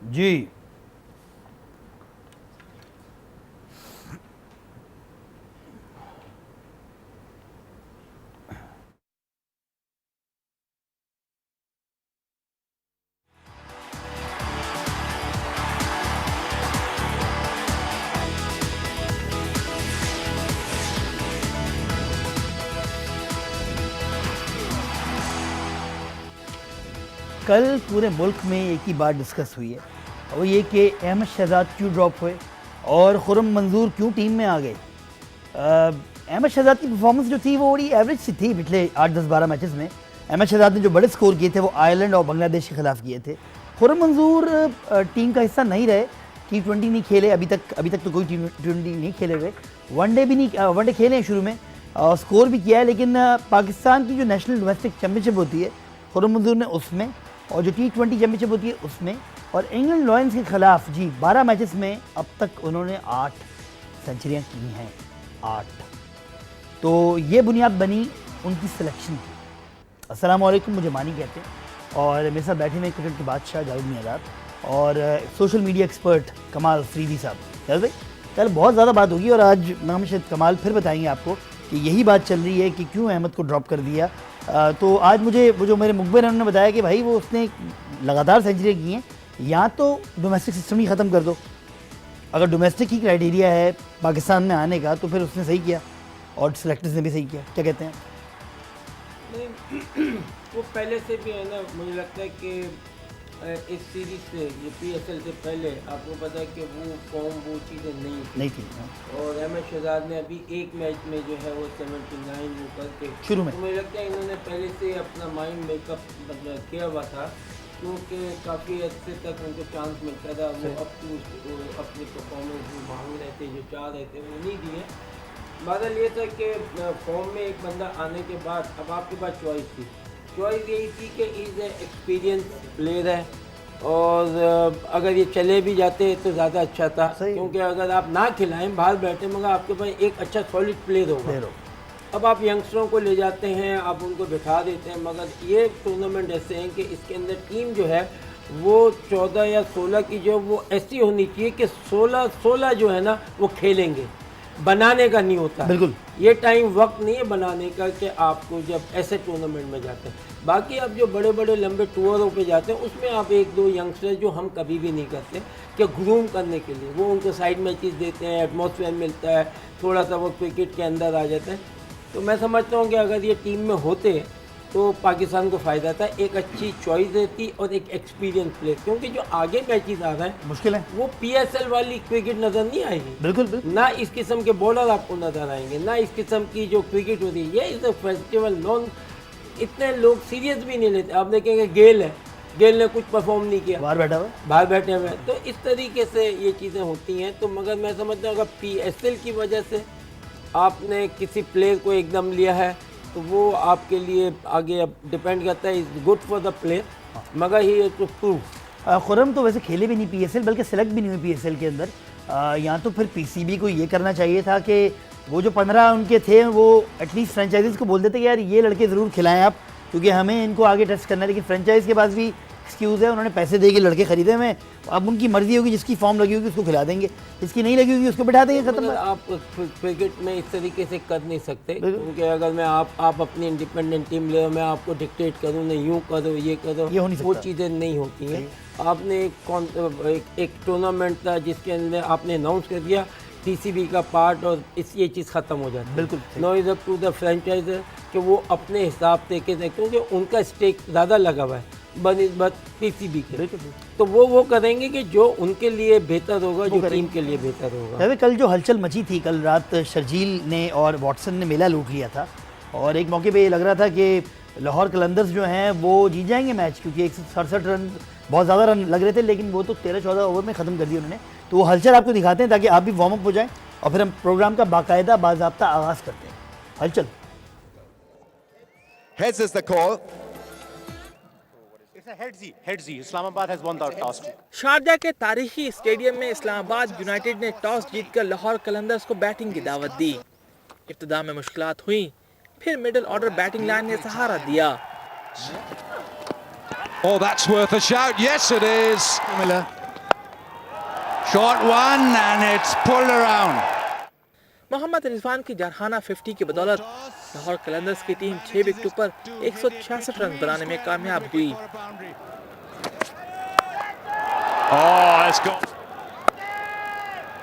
जी। कल पूरे मुल्क में एक ही बात डिस्कस हुई है, वो ये कि अहमद शहजाद क्यों ड्रॉप हुए और खुर्रम मंजूर क्यों टीम में आ गए। अहमद शहजाद की परफॉर्मेंस जो थी वो बड़ी एवरेज सी थी पिछले 8-10-12 मैचेस में। अहमद शहजाद ने जो बड़े स्कोर किए थे वो आयरलैंड और बांग्लादेश के खिलाफ किए थे। खुर्रम मंजूर टीम का हिस्सा नहीं रहे, T20 नहीं खेले अभी तक तो कोई T20 नहीं खेले हुए। वनडे खेले हैं शुरू में, स्कोर भी किया है, लेकिन पाकिस्तान की जो नेशनल डोमेस्टिक चैम्पियनशिप होती है खुर्रम मंजूर ने उसमें, और जो T20 चैम्पियनशिप होती है उसमें, और इंग्लैंड लॉयंस के खिलाफ जी 12 मैचेस में अब तक उन्होंने 8 सेंचुरियाँ की हैं, 8। तो ये बुनियाद बनी उनकी सिलेक्शन की। अस्सलाम वालेकुम, मुझे मानी कहते हैं और मेरे साथ बैठे हुए क्रिकेट के बादशाह जावेद मियाँदाद और सोशल मीडिया एक्सपर्ट कमाल अफरीदी साहब। जावेद भाई, कल बहुत ज़्यादा बात होगी और आज नाम शायद कमाल फिर बताएंगे आपको कि यही बात चल रही है कि क्यों अहमद को ड्रॉप कर दिया। तो आज मुझे वो जो मेरे मुखबिर हैं उन्होंने बताया कि भाई वो उसने लगातार सेंचुरियाँ की हैं, या तो डोमेस्टिक सिस्टम ही ख़त्म कर दो। अगर डोमेस्टिक ही क्राइटेरिया है पाकिस्तान में आने का तो फिर उसने सही किया और सिलेक्टर्स ने भी सही किया। क्या कहते हैं? नहीं, वो पहले से भी है ना, मुझे लगता है कि इस सीरीज से ये PSL से पहले आपको पता है कि वो फॉर्म वो चीज़ें नहीं थी। और अहमद शहजाद ने अभी एक मैच में जो है वो 79 वो करके शुरू में, तो मुझे लगता है इन्होंने पहले से अपना माइंड मेकअप मतलब किया हुआ था, क्योंकि काफ़ी अच्छे तक उनको चांस मिलता था। वो अपनी परफॉर्मेंस मांग रहे थे, जो चाह रहे थे वो नहीं दिए। बादल ये था कि फॉर्म में एक बंदा आने के बाद अब आपके पास चॉइस यही थी कि इज एक्सपीरियंस प्लेयर है, और अगर ये चले भी जाते तो ज़्यादा अच्छा था, क्योंकि अगर आप ना खिलाएं बाहर बैठे मगर आपके पास एक अच्छा सॉलिड प्लेयर होगा। अब आप यंगस्टरों को ले जाते हैं, आप उनको बिठा देते हैं, मगर ये टूर्नामेंट ऐसे हैं कि इसके अंदर टीम जो है वो 14 या 16 की जो वो ऐसी होनी चाहिए कि 16 जो है ना वो खेलेंगे, बनाने का नहीं होता। बिल्कुल, ये टाइम वक्त नहीं है बनाने का कि आपको जब ऐसे टूर्नामेंट में जाते हैं। बाकी आप जो बड़े बड़े लंबे टूरों पे जाते हैं उसमें आप एक दो यंगस्टर जो हम कभी भी नहीं करते कि ग्रूम करने के लिए वो उनको साइड मैचेस देते हैं, एटमॉस्फेयर मिलता है, थोड़ा सा वो क्रिकेट के अंदर आ जाता है। तो मैं समझता हूँ कि अगर ये टीम में होते तो पाकिस्तान को फ़ायदा था, एक अच्छी चॉइस रहती और एक एक्सपीरियंस प्लेयर, क्योंकि जो आगे मैचेस आ रहे हैं मुश्किल है, वो PSL वाली क्रिकेट नज़र नहीं आएगी। बिल्कुल, ना इस किस्म के बॉलर आपको नज़र आएंगे, ना इस किस्म की जो क्रिकेट होती है। ये इज़ अ फेस्टिवल, नॉन इतने लोग सीरियस भी नहीं लेते। आप देखेंगे गेल ने कुछ परफॉर्म नहीं किया, बाहर बैठे हुए। तो इस तरीके से ये चीज़ें होती हैं। तो मगर मैं समझता हूँ अगर PSL की वजह से आपने किसी प्लेयर को एकदम लिया है तो वो आपके लिए आगे अब डिपेंड करता है, is good for the player, मगर ही टू प्रूव। खुर्रम तो वैसे खेले भी नहीं PSL, बल्कि सेलेक्ट भी नहीं हुए PSL के अंदर। या तो फिर PCB को ये करना चाहिए था कि वो जो 15 उनके थे वो एटलीस्ट फ्रेंचाइजीज़ को बोल देते कि यार ये लड़के ज़रूर खिलाएं आप, क्योंकि हमें इनको आगे टेस्ट करना है। लेकिन फ्रेंचाइज के पास भी एक्सक्यूज़ है, उन्होंने पैसे दे के लड़के खरीदे हुए, अब उनकी मर्जी होगी, जिसकी फॉर्म लगी होगी उसको खिला देंगे, जिसकी नहीं लगी होगी उसको बिठा देंगे, खत्म। आप क्रिकेट में इस तरीके से कर नहीं सकते, क्योंकि अगर मैं आप अपनी इंडिपेंडेंट टीम ले, मैं आपको डिक्टेट करूँ नहीं यूँ करो ये करो, वो चीज़ें नहीं होती हैं। आपने एक टूर्नामेंट था जिसके अंदर आपने अनाउंस कर दिया PCB का पार्ट, और ये चीज़ ख़त्म हो जाती है। बिल्कुल, no is up to the franchiser कि वो अपने हिसाब से, क्योंकि उनका स्टेक ज़्यादा लगा हुआ है बनिस्बत PCB के, तो वो करेंगे कि जो उनके लिए बेहतर होगा, जो टीम के लिए बेहतर होगा। कल जो हलचल मची थी, कल रात शर्जील ने और वॉटसन ने मेला लूट लिया था, और एक मौके पे ये लग रहा था कि लाहौर कलंदर्स जो हैं वो जीत जाएंगे मैच, क्योंकि 167 रन बहुत ज़्यादा रन लग रहे थे, लेकिन वो तो 13-14 ओवर में ख़त्म कर दिया उन्होंने। तो वो हलचल आपको दिखाते हैं ताकि आप भी वार्म अप हो जाएं और फिर हम प्रोग्राम का बाकायदा बाज़ाब्ता आगाज़ करते हैं। हलचल Heads is the call. Headsy. Islamabad has won the toss. Sharjah के तारीखी स्टेडियम में इस्लामाबाद यूनाइटेड ने टॉस जीतकर लाहौर कलंदर्स को बैटिंग की दावत दी। इब्तिदा में मुश्किलात हुई, फिर मिडिल ऑर्डर बैटिंग लाइन ने सहारा दिया। Oh, that's worth a shout. Yes, it is. Miller Short one and it's pulled around. Mohammad Rizwan की जारहाना 50 की बदौलत लाहौर कलंदर्स की टीम 6 विकेटों पर 166 रन बनाने में कामयाब हुई। Oh, it's got.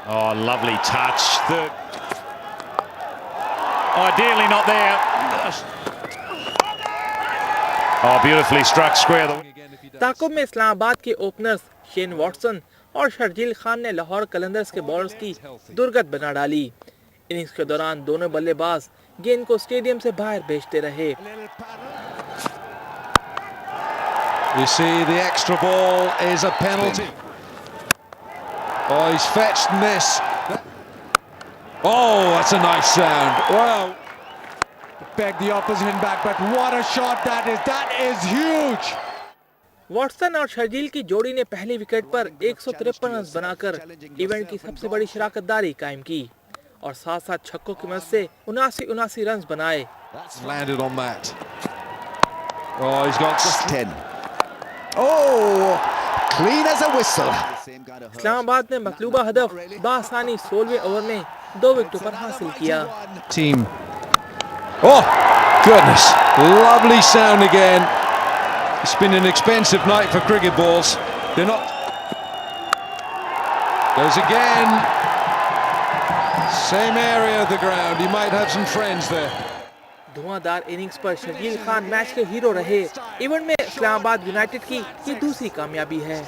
Oh, lovely touch. Ideally not there. Oh, beautifully struck square. ताकुब में इस्लामाबाद के ओपनर्स शेन वॉटसन और शर्जील खान ने लाहौर कलंदर्स के बॉलर्स की दुर्गत बना डाली। इनिंग्स के दौरान दोनों बल्लेबाज गेंद को स्टेडियम से बाहर भेजते रहे। You see the extra ball is a penalty. Oh, he's fetched and missed. Oh, that's a nice sound. Wow. Beg the opposition back, but what a shot that is. That is huge. Watson और शर्जील की जोड़ी ने पहली wicket पर 153 run बनाकर event की सबसे बड़ी शराकतदारी कायम की और साथ साथ छक्कों की मदद से 79 रन बनाए। That's landed on that. Oh, he's got just 10. Oh, clean as a whistle. Islamabad ने मतलूबा हदफ बासानी 16वें ओवर में 2 विकेटों पर हासिल किया। Team. Oh, goodness. Lovely sound again. It's been an expensive night for cricket balls. They're not. Goes again. Same area of the ground. You might have some friends there. Dhuandhar innings पर Sharjeel Khan match के hero रहे। Event में Islamabad United की ये दूसरी कामयाबी है।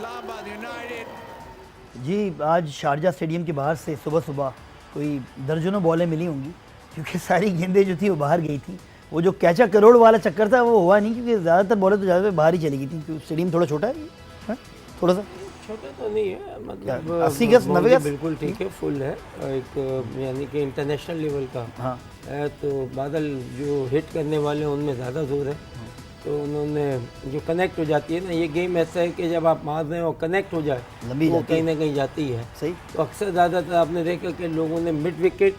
जी, आज शारजा स्टेडियम के बाहर से सुबह सुबह कोई दर्जनों बॉलें मिली होंगी, क्योंकि सारी गेंदें जो थी वो बाहर गई थी। वो जो कैचा करोड़ वाला चक्कर था वो हुआ नहीं, क्योंकि ज़्यादातर बॉलें तो ज़्यादा बाहर ही चली गई थी, क्योंकि स्टेडियम थोड़ा छोटा है, थोड़ा सा छोटा तो नहीं है, मतलब 80 गज 90 गज बिल्कुल ठीक है, फुल है, एक यानी कि इंटरनेशनल लेवल का है। तो बादल जो हिट करने वाले हैं उनमें ज़्यादा जोर है, तो उन्होंने जो कनेक्ट हो जाती है ना, ये गेम ऐसा है कि जब आप मार रहे हो कनेक्ट हो जाए वो कहीं ना कहीं जाती है। सही। तो अक्सर ज़्यादातर आपने देखा कि लोगों ने मिड विकेट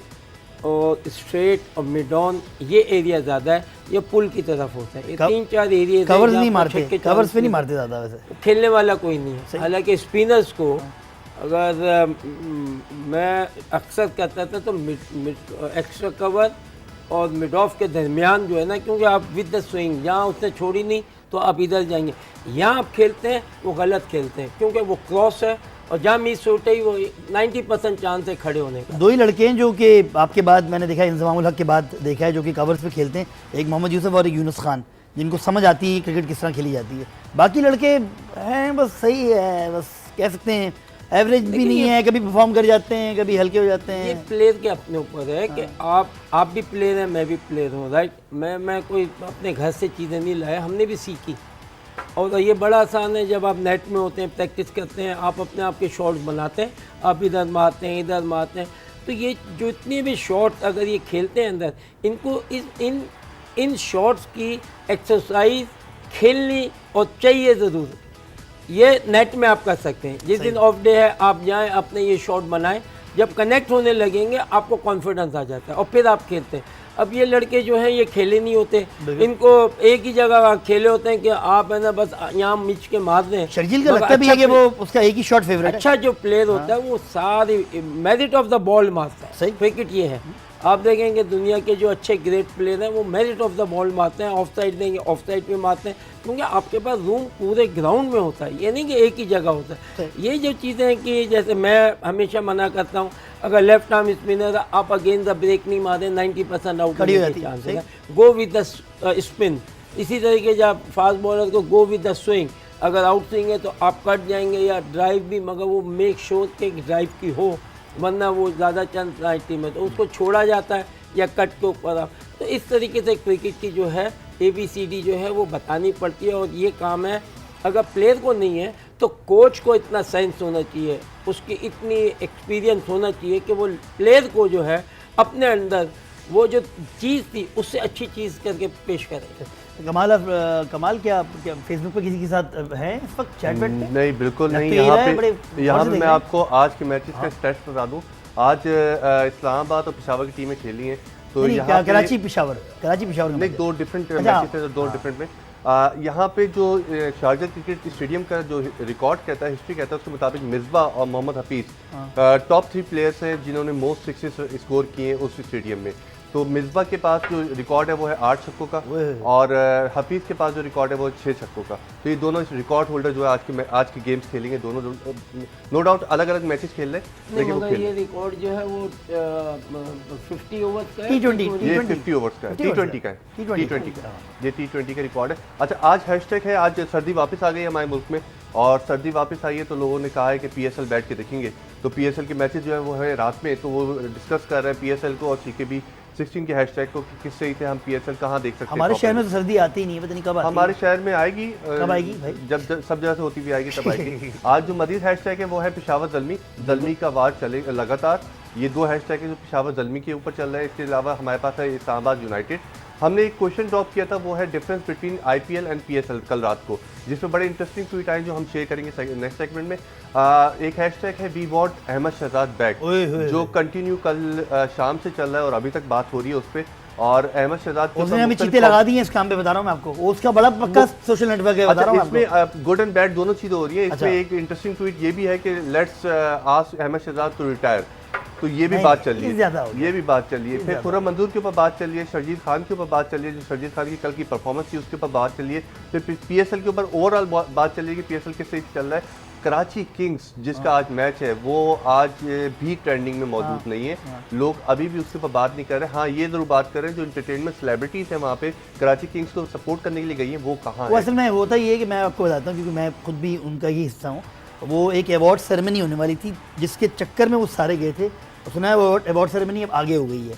और स्ट्रेट और मिड ऑन ये एरिया ज़्यादा है, ये पुल की तरफ होता है। ये 3-4 एरिया कवर्स नहीं मारते, कवर्स पे नहीं मारते ज़्यादा, वैसे खेलने वाला कोई नहीं है। हालांकि स्पिनर्स को अगर मैं अक्सर कहता था तो मिड एक्स्ट्रा कवर और मिड ऑफ के दरमियान जो है ना, क्योंकि आप विद द स्विंग जहाँ उसने छोड़ी नहीं तो आप इधर जाएंगे, यहाँ आप खेलते हैं वो गलत खेलते हैं, क्योंकि वो क्रॉस है और जहाँ मिस होते ही वो 90% चांस है खड़े होने का। 2 ही लड़के हैं जो कि आपके बाद मैंने देखा है, इंजमामुल हक के बाद देखा है, जो कि कवर्स पे खेलते हैं, एक मोहम्मद यूसुफ और एक यूनुस खान, जिनको समझ आती है क्रिकेट किस तरह खेली जाती है। बाकी लड़के हैं बस सही है, बस कह सकते हैं एवरेज भी नहीं है, कभी परफॉर्म कर जाते हैं, कभी हल्के हो जाते हैं। ये प्लेयर के अपने ऊपर है कि आप भी प्लेयर हैं, मैं भी प्लेयर हूँ, राइट। मैं कोई अपने घर से चीज़ें नहीं लाया, हमने भी सीखी। और ये बड़ा आसान है, जब आप नेट में होते हैं, प्रैक्टिस करते हैं, आप अपने आप के शॉट्स बनाते हैं, आप इधर मारते हैं, इधर मारते हैं, तो ये जो इतने भी शॉट्स अगर ये खेलते हैं अंदर, इनको इन शॉट्स की एक्सरसाइज खेलनी और चाहिए ज़रूर। ये नेट में आप कर सकते हैं, जिस दिन ऑफ डे है आप जाएं अपने ये शॉट बनाएं, जब कनेक्ट होने लगेंगे आपको कॉन्फिडेंस आ जाता है और फिर आप खेलते हैं। अब ये लड़के जो हैं ये खेले नहीं होते, इनको एक ही जगह खेले होते हैं कि आप है ना बस यहाँ मिच के मार दें। शर्जील का लगता भी है कि वो उसका एक ही शॉट फेवरेट है। अच्छा जो प्लेयर होता है वो सारी मेरिट ऑफ द बॉल मारता है। सही क्रिकेट ये है, आप देखेंगे दुनिया के जो अच्छे ग्रेट प्लेयर हैं वो मेरिट ऑफ द बॉल मारते हैं, ऑफ साइड देंगे ऑफ साइड पे मारते हैं, क्योंकि आपके पास रूम पूरे ग्राउंड में होता है, ये नहीं कि एक ही जगह होता है। ये जो चीज़ें हैं कि जैसे मैं हमेशा मना करता हूँ, अगर लेफ्ट आर्म स्पिनर आप अगेंस्ट द ब्रेक नहीं मारे 90% आउट होने के चांस है। गो विद द स्पिन, इसी तरीके से आप फास्ट बॉलर को गो विद द स्विंग, अगर आउट स्विंग है तो आप कट जाएंगे या ड्राइव भी, मगर वो मेक श्योर के ड्राइव की हो, वरना वो ज़्यादा चांस टीम है तो उसको छोड़ा जाता है या कट के ऊपर आप। तो इस तरीके से क्रिकेट की जो है ABCD जो है वो बतानी पड़ती है, और ये काम है अगर प्लेयर को नहीं है तो कोच को इतना सेंस होना चाहिए, उसकी इतनी एक्सपीरियंस होना चाहिए कि वो प्लेयर को जो है अपने अंदर वो जो चीज़ थी उससे अच्छी चीज़ करके पेश करें। कमाल क्या फेसबुक पे किसी के साथ है इस वक्त चैट बैट पे? नहीं बिल्कुल नहीं, यहाँ पे मैं आपको आज के मैचेस का स्टैट्स बता दूं। आज इस्लामाबाद और पेशावर की टीमें खेली हैं, तो यहाँ कराची पेशावर नहीं, 2 डिफरेंट मैचेस थे, 2 डिफरेंट में। यहाँ पे जो शारजा क्रिकेट स्टेडियम का जो रिकॉर्ड कहता है, हिस्ट्री कहता है, उसके मुताबिक मिसबा और मोहम्मद हफीज़ टॉप 3 प्लेयर्स हैं जिन्होंने मोस्ट सिक्सेस स्कोर किए उस स्टेडियम में। तो मिसबा के पास जो रिकॉर्ड है वो है 8 छक्कों का और हफीज़ के पास जो रिकॉर्ड है वो 6 छक्कों का। तो ये दोनों रिकॉर्ड होल्डर जो है आज की गेम्स खेलेंगे, दोनों नो डाउट अलग अलग मैचेस खेल रहे हैं, लेकिन वो ये रिकॉर्ड जो है वो 50 ओवर्स का है, T20 ये 50 ओवर्स का है, T20 का है, T20 का ये T20 का रिकॉर्ड है। अच्छा, आज हैशटैग है, आज सर्दी वापस आ गई है हमारे मुल्क में, और सर्दी वापस आई है तो लोगों ने कहा है कि PSL बैठ के देखेंगे। तो PSL के मैचेस जो है वो है रात में, तो वो डिस्कस कर रहे हैं PSL को और CKB 16 के हैशटैग को कि किस सही से हम PSL कहाँ देख सकते हैं। हमारे शहर में तो सर्दी आती ही नहीं है, पता नहीं कब आती है। हमारे शहर में आएगी, कब आएगी भाई? जब सब जगह से होती हुई आएगी तब आएगी। आज जो मजीद हैशटैग है वो है पेशावर ज़ल्मी का वार चले लगातार। ये 2 हैशटैग है जो पेशावर ज़ल्मी के ऊपर चल रहा है। इसके अलावा हमारे पास है इस्लामाबाद यूनाइटेड। हमने एक क्वेश्चन ड्रॉप किया था, वो है difference between IPL and PSL कल रात को, जिसमें बड़े इंटरेस्टिंग ट्वीट आए जो हम शेयर करेंगे नेक्स्ट सेगमेंट में। एक हैशटैग है we want Ahmed Shahzad back, जो कंटिन्यू कल शाम से चल रहा है और अभी तक बात हो रही है उस पर। और अहमद शहजाद उसने हमें चीतें लगा दी हैं इस काम पे, बता रहा हूँ मैं आपको, उसका बड़ा पक्का सोशल नेटवर्क है, बता रहा हूँ इसमें गुड एंड बैड दोनों चीज़ें हो रही है। इसमें एक इंटरेस्टिंग ट्वीट ये भी है कि let's ask Ahmed Shahzad to retire, तो ये भी बात चल रही है, ये भी बात चल रही है। फिर खुर्रम मंजूर के ऊपर बात चल रही है, शर्जील खान के ऊपर बात चल रही है, जो शर्जील खान की कल की परफॉर्मेंस थी उसके ऊपर बात चल रही है। फिर PSL के ऊपर ओवरऑल बात चल रही है कि PSL किस तरह चल रहा है। कराची किंग्स जिसका आज मैच है वो आज भी ट्रेंडिंग में मौजूद नहीं है, लोग अभी भी उसके ऊपर बात नहीं कर रहे। हाँ, ये जरूर बात कर रहे हैं जो इंटरटेनमेंट सेलिब्रिटीज़ हैं वहाँ पे कराची किंग्स को सपोर्ट करने के लिए गई हैं, वो कहाँ है। असल में होता ये है कि मैं आपको बताता हूँ, क्योंकि मैं खुद भी उनका ही हिस्सा हूँ। वो एक अवार्ड सेरेमनी होने वाली थी जिसके चक्कर में वो सारे गए थे, सुना है वो अवार्ड सेरेमनी अब आगे हो गई है,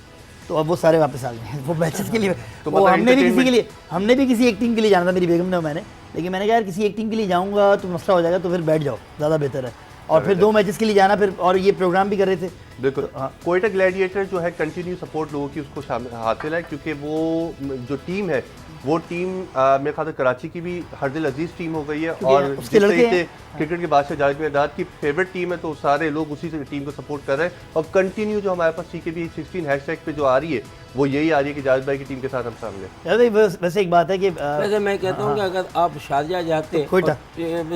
तो अब वो सारे वापस आ गए हैं वो मैचेस के लिए। तो वो हमने भी किसी एक टीम के लिए जाना था, मेरी बेगम ने मैंने, लेकिन मैंने कहा यार किसी एक टीम के लिए जाऊंगा तो मसला हो जाएगा, तो फिर बैठ जाओ, ज़्यादा बेहतर है। और फिर 2 मैचेस के लिए जाना, फिर और ये प्रोग्राम भी कर रहे थे। देखो कोयटा ग्लैडिएटर जो है कंटिन्यू सपोर्ट लोगों की उसको हासिल है, क्योंकि वो जो टीम है वो टीम मेरे ख्याल से कराची की भी हरदिल अजीज टीम हो गई है, और क्रिकेट के बादशाह जावेद मिर्जाद की फेवरेट टीम है, तो सारे लोग उसी टीम को सपोर्ट कर रहे हैं। और कंटिन्यू जो हमारे पास CKB 16 हैशटैग पे जो आ रही है वो यही आ रही है कि जावेद भाई की टीम के साथ हम सामने। वैसे एक बात है कि वैसे मैं कहता हूँ कि अगर आप शारजा जाते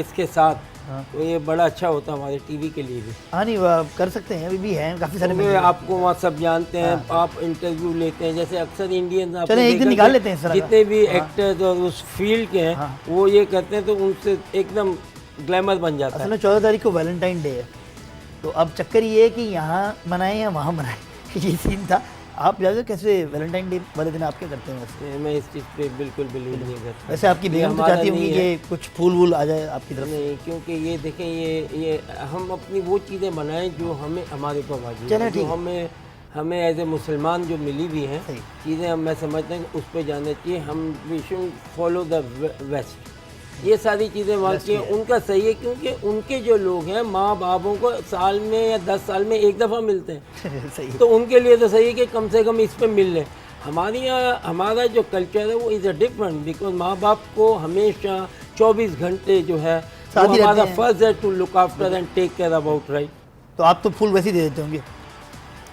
इसके साथ तो ये बड़ा अच्छा होता हमारे टीवी के लिए भी। हाँ नहीं कर सकते हैं, अभी भी हैं काफ़ी सारे, आपको वहाँ सब जानते हैं, आप इंटरव्यू लेते हैं, जैसे अक्सर इंडियंस चले एक दिन निकाल लेते हैं, जितने भी एक्टर्स और उस फील्ड के हैं वो ये करते हैं, तो उनसे एकदम ग्लैमर बन जाता है। असल में 14 तारीख को वैलेंटाइन डे है, तो अब चक्कर ये है कि यहाँ मनाएं या वहाँ मनाएं, ये सीन था। आप जाकर कैसे वैलेंटाइन डे वाले दिन आप क्या करते हैं वैसे? मैं इस चीज़ पे बिल्कुल बिलीव नहीं करता। वैसे आपकी बेगम तो चाहती होंगी कि कुछ फूल वूल आ जाए आपकी तरफ? नहीं, क्योंकि ये देखें ये हम अपनी वो चीज़ें बनाएं जो हमें हमारे ऊपर वाजिब है, जो हमें एज ए मुसलमान जो मिली भी हैं चीज़ें, हम मैं समझता हूँ कि उस पर जाना चाहिए। हम we should follow the west, ये सारी चीज़ें वाकई उनका सही है, क्योंकि उनके जो लोग हैं माँ बापों को साल में या 10 साल में एक दफ़ा मिलते हैं सही। तो उनके लिए तो सही है कि कम से कम इस पे मिल लें। हमारे यहाँ हमारा जो कल्चर है वो इज़ अ डिफरेंट, बिकॉज माँ बाप को हमेशा 24 घंटे जो है वो हमारा फर्ज है to look after and take care about, right. तो आप तो फूल वैसे ही दे देते होंगे?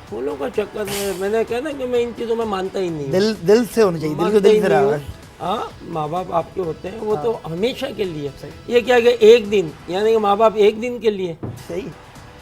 फूलों का चक्कर में मैंने कहा ना कि मैं इन चीज़ों में मानता ही नहीं, दिल से होना चाहिए, दिल को दिल से रहा। हाँ, माँ बाप आपके होते हैं वो तो हमेशा के लिए। ये क्या कि एक दिन, यानी कि माँ बाप एक दिन के लिए। सही।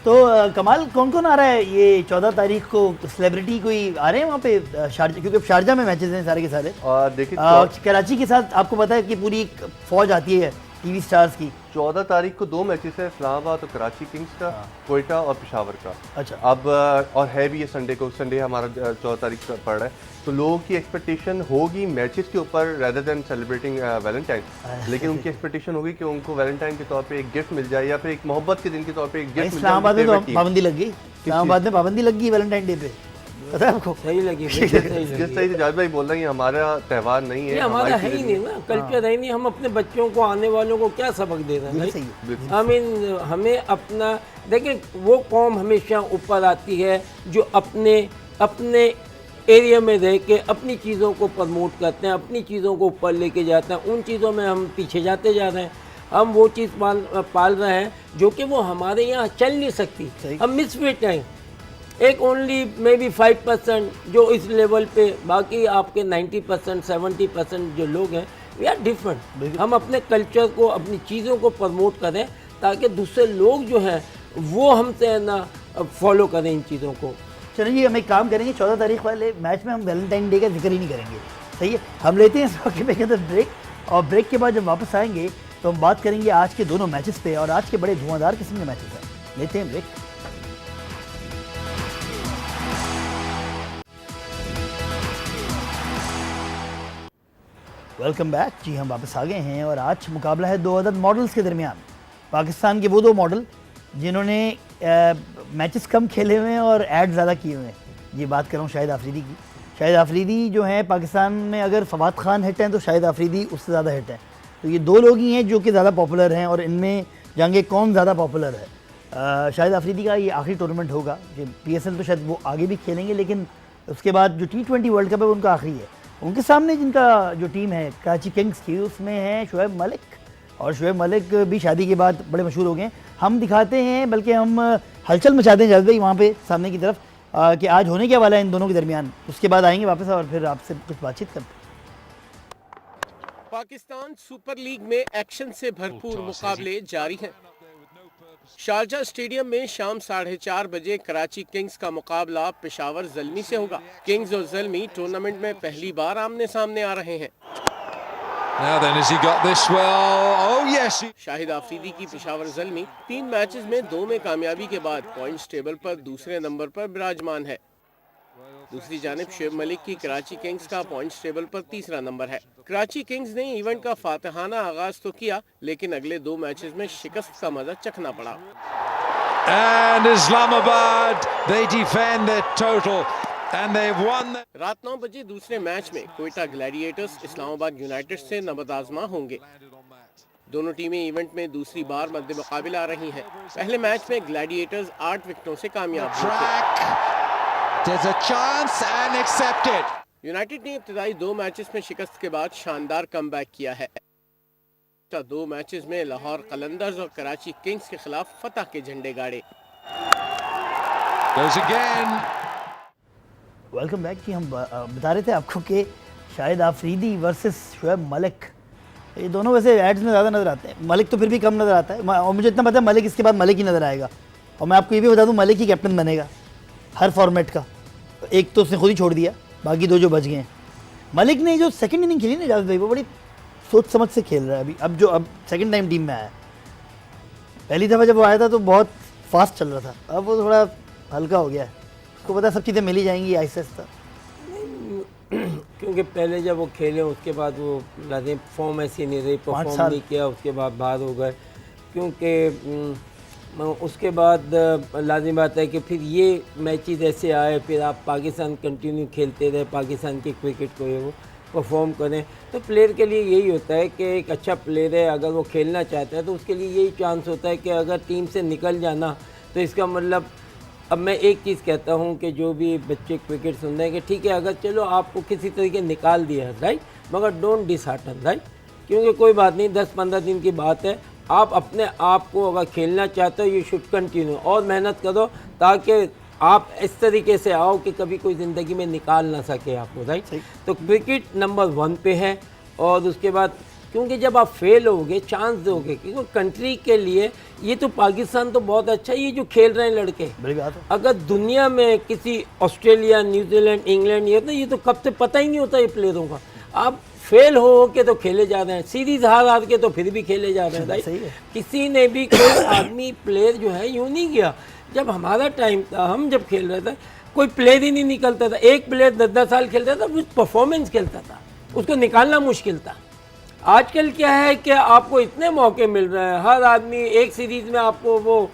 तो कमाल कौन कौन आ रहा है ये 14 तारीख को? सेलिब्रिटी कोई आ रहे हैं वहाँ पे शारजा, क्योंकि शारजा में मैचेस हैं सारे के सारे। देखिए कराची के साथ आपको पता है कि पूरी फौज आती है टीवी स्टार्स की। 14 तारीख को 2 मैचेस है, इस्लामाबाद और कराची किंग्स का, कोयटा और पेशावर का। अच्छा। अब और है भी ये संडे को, संडे हमारा 14 तारीख का पड़ रहा है, तो लोगों की एक्सपेक्टेशन होगी मैचेस के ऊपर रेदर देन सेलिब्रेटिंग वैलेंटाइन, लेकिन उनकी एक्सपेक्टेशन होगी कि उनको वैलेंटाइन के तौर पे एक गिफ्ट मिल जाए या फिर एक मोहब्बत के दिन के तौर पे एक गिफ्ट मिल जाए। इस्लामाबाद में तो पाबंदी लग गई, इस्लामाबाद में पाबंदी लग गई वैलेंटाइन डे पे, पता है आपको? सही लगी जिस तरह से जावेद भाई बोल रहे हैं हमारा त्यौहार नहीं है, हमारा है ही नहीं ना, कल्चर है ही नहीं। हम अपने बच्चों को, आने वालों को क्या सबक दे रहे हैं? आई मीन हमें अपना देखें, वो कौम हमेशा ऊपर आती है जो अपने एरिया में रह के अपनी चीज़ों को प्रमोट करते हैं, अपनी चीज़ों को ऊपर लेके जाते हैं। उन चीज़ों में हम पीछे जाते जा रहे हैं। हम वो चीज़ पाल रहे हैं जो कि वो हमारे यहाँ चल नहीं सकती। हम मिसफिट हैं, एक ओनली मे बी 5% जो इस लेवल पे, बाकी आपके 90% 70% जो लोग हैं वी आर डिफरेंट। हम अपने कल्चर को, अपनी चीज़ों को प्रमोट करें ताकि दूसरे लोग जो हैं वो हमसे ना फॉलो करें इन चीज़ों को। चलिए जी, हम एक काम करेंगे, 14 तारीख वाले मैच में हम वैलेंटाइन डे का जिक्र ही नहीं करेंगे, सही है। हम लेते हैं इस वक्त के अंदर ब्रेक, और ब्रेक के बाद जब वापस आएंगे तो हम बात करेंगे आज के दोनों मैचेस पे, और आज के बड़े धुआंधार किस्म के मैचेस हैं। लेते हैं ब्रेक। वेलकम बैक जी, हम वापस आ गए हैं और आज मुकाबला है दो अदद मॉडल्स के दरमियान। पाकिस्तान के वो दो मॉडल जिन्होंने मैचेस कम खेले हुए हैं और ऐड ज़्यादा किए हुए हैं। ये बात कर रहा हूँ शाहिद आफरीदी की। शाहिद आफरीदी जो हैं पाकिस्तान में, अगर फवाद खान हिट हैं तो शाहिद आफरीदी उससे ज़्यादा हिट हैं। तो ये दो लोग ही हैं जो कि ज़्यादा पॉपुलर हैं, और इनमें जंगे कौन ज़्यादा पॉपुलर है। शाहिद आफरीदी का ये आखिरी टूर्नामेंट होगा कि PSL तो शायद वो आगे भी खेलेंगे, लेकिन उसके बाद जो T20 वर्ल्ड कप है वो उनका आखिरी है। उनके सामने जिनका जो टीम है कराची किंग्स की, उसमें है शुएब मलिक, और शुएब मलिक भी शादी के बाद बड़े मशहूर हो गए। हम दिखाते हैं, बल्कि हम हलचल मचाते हैं जावेद भाई वहाँ पे सामने की तरफ कि आज होने क्या वाला है इन दोनों के दरमियान। उसके बाद आएंगे वापस और फिर आपसे कुछ बातचीत करते हैं। पाकिस्तान सुपर लीग में एक्शन से भरपूर मुकाबले जारी हैं। शारजा स्टेडियम में शाम 4:30 बजे कराची किंग्स का मुकाबला पेशावर ज़ल्मी से होगा। किंग्स और ज़ल्मी टूर्नामेंट में पहली बार आमने सामने आ रहे हैं। Now then, has he got this well? Oh yes. Shahid Afridi की पेशावर ज़ल्मी 3 मैचेस में 2 में कामयाबी के बाद पॉइंट्स टेबल पर दूसरे नंबर पर विराजमान है। दूसरी जानिब शुएब मलिक की कराची किंग्स का पॉइंट्स टेबल पर तीसरा नंबर है। कराची किंग्स ने इवेंट का फातिहाना आगाज तो किया, लेकिन अगले 2 मैचेस में शिकस्त का मजा चखना पड़ा। And Islamabad, they defend their total and they've won. रात 9 बजे दूसरे मैच में क्वेटा ग्लैडिएटर्स इस्लामाबाद यूनाइटेड से नबद आजमा होंगे। दोनों टीमें इवेंट में दूसरी बार मद्दे मुकाबिल आ रही हैं। पहले मैच में ग्लैडिएटर्स 8 विकेटों से कामयाब हुए। There's a chance and accepted. United ने इब्तिदाई 2 मैचेस में शिकस्त के बाद शानदार कमबैक किया है। 2 मैचेस में लाहौर कलंदर्स और कराची किंग्स के खिलाफ फतह के झंडे गाड़े। Goes again. वेलकम बैक जी, हम बता रहे थे आपको कि शाहिद आफरीदी वर्सेस शुएब मलिक, ये दोनों वैसे एड्स में ज़्यादा नज़र आते हैं। मलिक तो फिर भी कम नज़र आता है, और मुझे इतना पता है मलिक इसके बाद मलिक ही नज़र आएगा। और मैं आपको ये भी बता दूँ, मलिक ही कैप्टन बनेगा हर फॉर्मेट का। एक तो उसने खुद ही छोड़ दिया, बाकी 2 जो बच गए हैं। मलिक ने जो सेकंड इनिंग खेली ना जावेद भाई, वो बड़ी सोच समझ से खेल रहा है अभी। अब सेकंड टाइम टीम में आया। पहली दफ़ा जब वो आया था तो बहुत फास्ट चल रहा था, अब वो थोड़ा हल्का हो गया है। उसको पता सब चीज़ें मिली जाएंगी आहिस्ता आहिस्ता। क्योंकि पहले जब वो खेले उसके बाद वो लाजिम फॉर्म ऐसी नहीं रही, परफॉर्म नहीं किया, उसके बाद बाहर हो गए। क्योंकि उसके बाद लाजिम बात है कि फिर ये मैचेस ऐसे आए, फिर आप पाकिस्तान कंटिन्यू खेलते रहे, पाकिस्तान की क्रिकेट को ये वो परफॉर्म करें, तो प्लेयर के लिए यही होता है कि एक अच्छा प्लेयर है, अगर वो खेलना चाहता है तो उसके लिए यही चांस होता है कि अगर टीम से निकल जाना, तो इसका मतलब अब मैं एक चीज़ कहता हूँ कि जो भी बच्चे क्रिकेट सुन रहे हैं कि ठीक है, अगर चलो आपको किसी तरीके निकाल दिया है राइट, मगर डोंट डिसहार्टन राइट, क्योंकि कोई बात नहीं, 10-15 दिन की बात है। आप अपने आप को अगर खेलना चाहते हो, यू शुड कंटिन्यू और मेहनत करो, ताकि आप इस तरीके से आओ कि कभी कोई ज़िंदगी में निकाल ना सके आपको राइट। तो क्रिकेट नंबर 1 पे है। और उसके बाद क्योंकि जब आप फेल होगे, चांस दोगे, क्योंकि कंट्री के लिए ये तो पाकिस्तान तो बहुत अच्छा है, ये जो खेल रहे हैं लड़के, अगर दुनिया में किसी ऑस्ट्रेलिया, न्यूजीलैंड, इंग्लैंड ये तो कब से पता ही नहीं होता ये प्लेयरों का। आप फेल हो के तो खेले जा रहे हैं, सीरीज हार के तो फिर भी खेले जा रहे हैं राइट। किसी ने भी कोई आदमी प्लेयर जो है यूँ नहीं किया। जब हमारा टाइम था, हम जब खेल रहे थे, कोई प्लेयर ही नहीं निकलता था। एक प्लेयर 10-10 साल खेलता था, वो परफॉर्मेंस खेलता था, उसको निकालना मुश्किल था। आजकल क्या है कि आपको इतने मौके मिल रहे हैं, हर आदमी एक सीरीज़ में आपको वो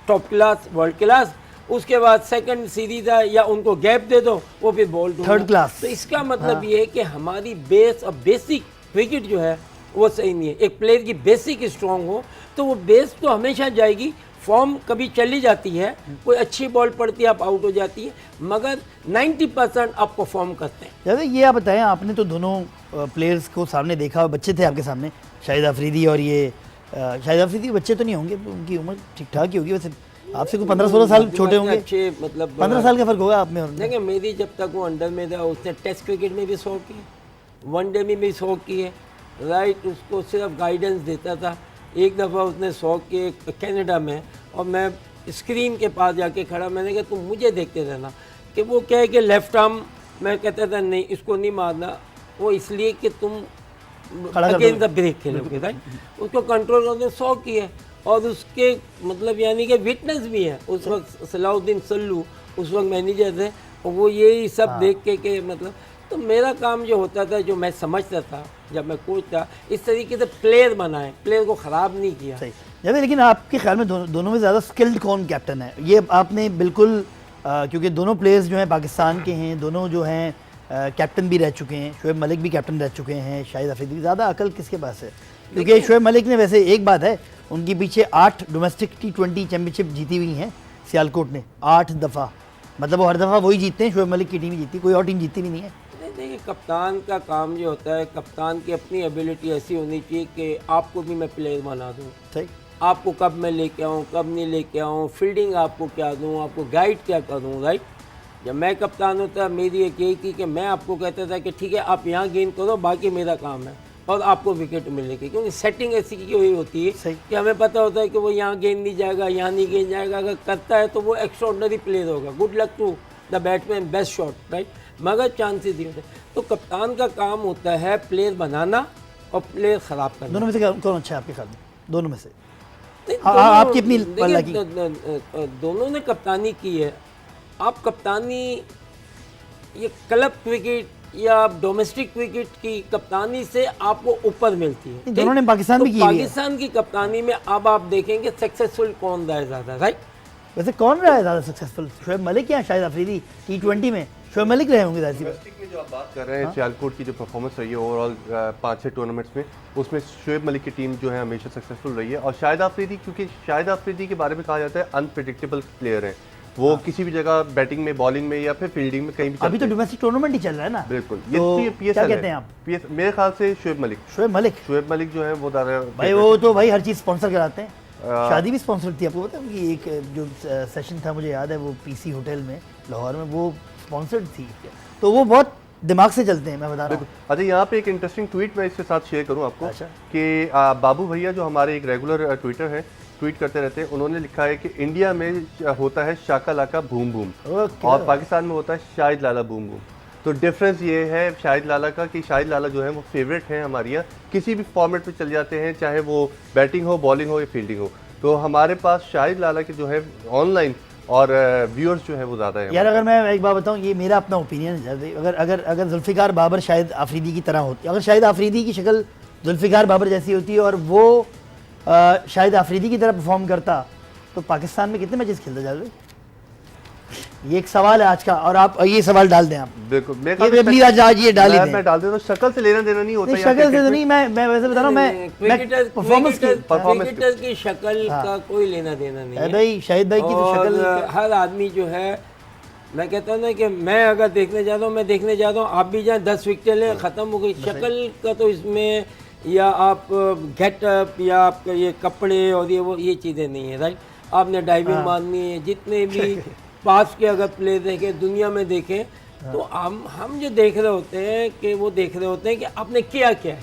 टॉप क्लास, वर्ल्ड क्लास, उसके बाद सेकंड सीरीज है या उनको गैप दे दो, वो फिर बॉल थर्ड क्लास। तो इसका मतलब ये है कि हमारी बेस और बेसिक क्रिकेट जो है वो सही नहीं है। एक प्लेयर की बेसिक स्ट्रांग हो तो वो बेस तो हमेशा जाएगी, फॉर्म कभी चली जाती है, कोई अच्छी बॉल पड़ती है आप आउट हो जाती है, मगर 90% आप परफॉर्म करते हैं। जैसे ये आप बताएं, आपने तो दोनों प्लेयर्स को सामने देखा, बच्चे थे आपके सामने, शाहिद आफरीदी और ये शाहिद आफरीदी बच्चे तो नहीं होंगे, उनकी उम्र ठीक ठाक ही होगी, वैसे आपसे कोई 15-16 साल छोटे होंगे, अच्छे मतलब 15 साल का फर्क होगा आप में और देखिए मेरी जब तक वो अंडर में था, उसने टेस्ट क्रिकेट में भी 100 किए, वनडे में भी 100 किए, राइट, उसको सिर्फ गाइडेंस देता था। एक दफ़ा उसने शौक के कनाडा में, और मैं स्क्रीन के पास जाके खड़ा, मैंने कहा तुम मुझे देखते रहना कि वो क्या है कि लेफ्ट आर्म, मैं कहता था नहीं इसको नहीं मारना, वो इसलिए कि तुम अगेंस्ट द ब्रेक खेलोगे, राइट। उसको कंट्रोल करने शौक की है, और उसके मतलब यानी कि विटनेस भी है। उस वक्त सलाउद्दीन सल्लू उस वक्त मैनेजर थे, और वो यही सब देख के मतलब, तो मेरा काम जो होता था, जो मैं समझता था जब मैं कोच था, इस तरीके से प्लेयर बनाए, प्लेयर को ख़राब नहीं किया। सही जावेद, लेकिन आपके ख्याल में दोनों में ज़्यादा स्किल्ड कौन कैप्टन है? ये आपने बिल्कुल क्योंकि दोनों प्लेयर्स जो हैं पाकिस्तान के हैं, दोनों जो हैं कैप्टन भी रह चुके हैं, शोएब मलिक भी कैप्टन रह चुके हैं, शाहिद अफरीदी, ज़्यादा अकल किसके पास है? क्योंकि शोएब मलिक ने, वैसे एक बात है, उनके पीछे 8 डोमेस्टिक T20 चैम्पियनशिप जीती हुई हैं सियालकोट ने 8 दफ़ा, मतलब वो हर दफ़ा वही जीतते हैं, शोएब मलिक की टीम ही जीती, कोई और टीम जीती भी नहीं है। देखिए, कप्तान का काम जो होता है, कप्तान की अपनी एबिलिटी ऐसी होनी चाहिए कि आपको भी मैं प्लेयर बना दूँ। सही, आपको कब मैं लेके आऊँ, कब नहीं लेके आऊँ, फील्डिंग आपको क्या दूँ, आपको गाइड क्या करूँ, राइट। जब मैं कप्तान होता, मेरी एक यही थी कि मैं आपको कहता था कि ठीक है आप यहाँ गेंद करो, बाकी मेरा काम है, और आपको विकेट मिलने की, क्योंकि सेटिंग ऐसी की हुई होती है कि हमें पता होता है कि वो यहाँ गेंद नहीं जाएगा, यहाँ नहीं गेंद जाएगा। अगर करता है तो वो एक्स्ट्राऑर्डिनरी प्लेयर होगा, good luck to the batsman, best shot, right, मगर चांसेस ही होते हैं। तो कप्तान का काम होता है प्लेयर बनाना और प्लेयर ख़राब करना। दोनों में से कौन अच्छा है आपके ख्याल में? दोनों में से आपकी अपनी पल्ला की। दोनों ने कप्तानी की है। आप कप्तानी, ये क्लब क्रिकेट या डोमेस्टिक क्रिकेट की कप्तानी से आपको ऊपर मिलती है। दोनों ने पाकिस्तान भी की है। पाकिस्तान की कप्तानी में अब आप देखेंगे सक्सेसफुल कौन रहा है ज़्यादा, राइट। वैसे कौन रहा है ज़्यादा सक्सेसफुल, शोएब मलिक या शाहिद अफरीदी? T20 में शोएब मलिक रहे होंगे ज़ाहिर सी बात। में जो आप बात कर रहे हैं, सियालकोट की जो परफॉर्मेंस रही है ओवरऑल 5-6 टूर्नामेंट्स में, उसमें शोएब मलिक की टीम जो है हमेशा सक्सेसफुल रही है। और शाहिद अफरीदी, क्योंकि शाहिद अफरीदी के बारे में कहा जाता है अनप्रिडिक्टेबल प्लेयर है, वो किसी भी जगह बैटिंग में, बॉलिंग में या फिर फील्डिंग में कहीं भी। अभी तो डोमेस्टिक टूर्नामेंट ही चल रहा है ना। बिल्कुल, तो ये PSL क्या कहते हैं आप? मेरे ख्याल से शोएब मलिक जो है वो भाई, वो तो भाई हर चीज़ स्पॉन्सर कराते हैं। शादी भी स्पॉन्सर थी, आपको पता है कि एक जो सेशन था, मुझे याद है, वो PC होटल में लाहौर में, वो स्पॉन्सर्ड थी, तो वो बहुत दिमाग से चलते हैं, मैं बता रहा हूँ। अच्छा, यहाँ पे एक इंटरेस्टिंग ट्वीट मैं इसके साथ शेयर करूँ आपको। अच्छा। कि बाबू भैया जो हमारे एक रेगुलर ट्विटर हैं, ट्वीट करते रहते हैं, उन्होंने लिखा है कि इंडिया में होता है शाका लाका बूम बूम, और पाकिस्तान में होता है शाहिद लाला बूम बूम। तो डिफरेंस ये है शाहिद लाला का कि शाहिद लाला जो है वो फेवरेट हैं हमारे यहाँ, किसी भी फॉर्मेट में चल जाते हैं, चाहे वो बैटिंग हो, बॉलिंग हो या फील्डिंग हो। तो हमारे पास शाहिद लाला के जो है ऑनलाइन और व्यूअर्स जो है वो ज़्यादा है यार। अगर मैं एक बात बताऊं, ये मेरा अपना ओपिनियन है, अगर अगर अगर जुल्फ़िकार बाबर शाहिद अफरीदी की तरह होती, अगर शाहिद अफरीदी की शक्ल जुल्फ़िकार बाबर जैसी होती और वो शाहिद अफरीदी की तरह परफॉर्म करता, तो पाकिस्तान में कितने मैचेस खेलता जावेद? ये एक सवाल है आज का, और आप ये सवाल डाल दें आप। बिल्कुल, ये आज ये डाल ही दें। मैं डाल देता हूं, शक्ल से लेना देना नहीं होता। नहीं, शक्ल से तो नहीं, मैं वैसे बता रहा हूँ, मैं परफॉर्मेंस की शक्ल का कोई लेना देना नहीं है भाई। शाहिद भाई की तो शक्ल, हर आदमी जो है, मैं कहता हूँ ना कि मैं अगर देखने जाता हूँ, मैं देखने जाता हूँ, आप भी जाएं 10 विकेट लें, ख़त्म हो गई। शक्ल का तो इसमें, या आप गेटअप, या आपका ये कपड़े और ये चीज़ें नहीं है, राइट। आपने डाइविंग मारनी है, जितने भी पास के अगर प्ले देखें, दुनिया में देखें, तो हम जो देख रहे होते हैं कि वो देख रहे होते हैं कि आपने किया क्या है।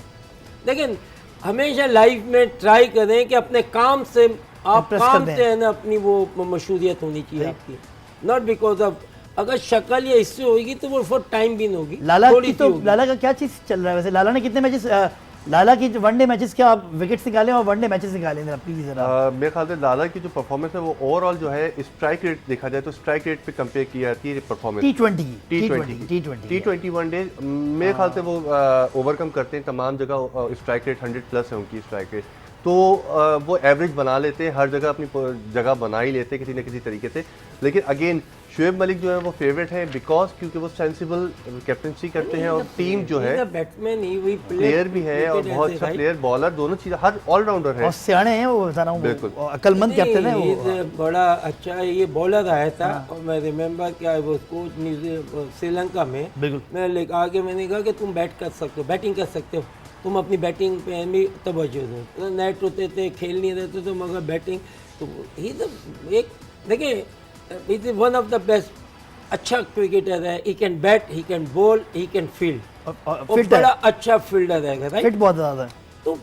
लेकिन हमेशा लाइफ में ट्राई करें कि अपने काम से, आप काम से है ना, अपनी वो मशहूरियत होनी चाहिए आपकी, नॉट बिकॉज ऑफ, अगर शक्ल या इससे होगी तो वो फॉर टाइम भी होगी। लाला की तो, लाला का क्या चीज़ चल रहा है वैसे? लाला ने कितने मैचेस, लाला की वनडे मैचेस, क्या आप विकेट्स निकाले और वनडे मैचेस निकाले प्लीज जरा? मेरे ख्याल से लाला की जो परफॉर्मेंस है वो ओवरऑल जो है स्ट्राइक रेट देखा जाए तो स्ट्राइक रेट पे कंपेयर की जाती है परफॉर्मेंस T20 वनडे। मेरे ख्याल से वो ओवरकम करते हैं तमाम जगह। स्ट्राइक रेट 100+ है उनकी स्ट्राइक रेट, तो वो एवरेज बना लेते हैं, हर जगह अपनी जगह बना ही लेते हैं किसी न किसी तरीके से। लेकिन अगेन शोएब मलिक जो है वो फेवरेट है बिकॉज क्योंकि वो सेंसिबल कैप्टनसी करते हैं, और टीम जो है बैट्समैन ही वही प्लेयर भी है, और बहुत अच्छा प्लेयर, बॉलर, दोनों चीज़, हर ऑलराउंडर है, और सियाने हैं वो, बता रहा हूँ, बिल्कुल अक्लमंद कैप्टन है वो, बड़ा अच्छा ये बॉलर आया था। और मैं रिमेम्बर क्या वो कोच श्रीलंका में, मैं लेकर आके मैंने कहा कि तुम बैट कर सकते हो, बैटिंग कर सकते हो, तुम अपनी बैटिंग पे भी तवज्जो दो। नेट होते थे, खेल नहीं रहते थे, मगर बैटिंग तो ही एक देखिए, it is one of the best अच्छा क्रिकेटर है, he can bat, he can ball, he can field, और फिट बड़ा है, अच्छा फील्डर है, राइट। फिट बहुत ज़्यादा है। तो